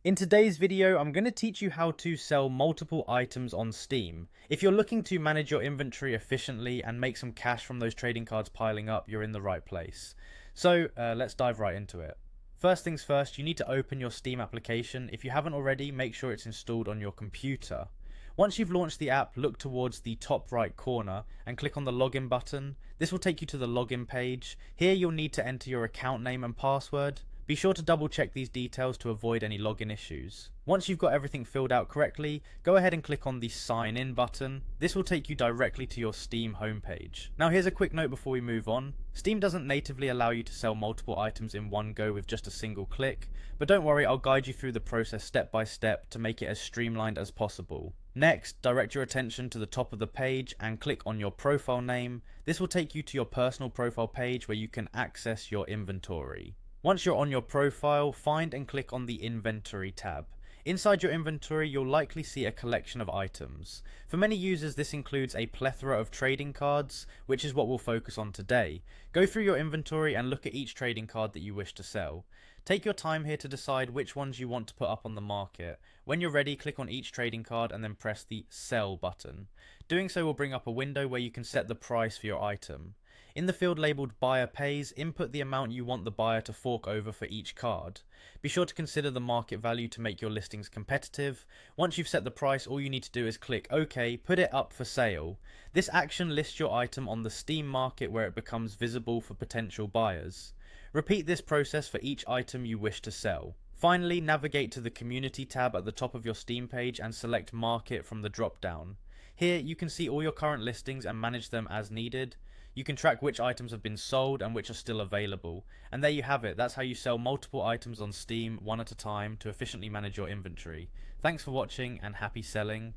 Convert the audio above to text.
In today's video, I'm going to teach you how to sell multiple items on Steam. If you're looking to manage your inventory efficiently and make some cash from those trading cards piling up, you're in the right place. So let's dive right into it. First things first, you need to open your Steam application. If you haven't already, make sure it's installed on your computer. Once you've launched the app, look towards the top right corner and click on the login button. This will take you to the login page. Here you'll need to enter your account name and password. Be sure to double check these details to avoid any login issues. Once you've got everything filled out correctly, go ahead and click on the sign in button. This will take you directly to your Steam homepage. Now here's a quick note before we move on. Steam doesn't natively allow you to sell multiple items in one go with just a single click, but don't worry, I'll guide you through the process step by step to make it as streamlined as possible. Next, direct your attention to the top of the page and click on your profile name. This will take you to your personal profile page where you can access your inventory. Once you're on your profile, find and click on the Inventory tab. Inside your inventory, you'll likely see a collection of items. For many users, this includes a plethora of trading cards, which is what we'll focus on today. Go through your inventory and look at each trading card that you wish to sell. Take your time here to decide which ones you want to put up on the market. When you're ready, click on each trading card and then press the Sell button. Doing so will bring up a window where you can set the price for your item. In the field labelled Buyer Pays, input the amount you want the buyer to fork over for each card. Be sure to consider the market value to make your listings competitive. Once you've set the price, all you need to do is click OK, put it up for sale. This action lists your item on the Steam market where it becomes visible for potential buyers. Repeat this process for each item you wish to sell. Finally, navigate to the Community tab at the top of your Steam page and select Market from the drop-down. Here, you can see all your current listings and manage them as needed. You can track which items have been sold and which are still available. And there you have it, that's how you sell multiple items on Steam one at a time to efficiently manage your inventory. Thanks for watching and happy selling.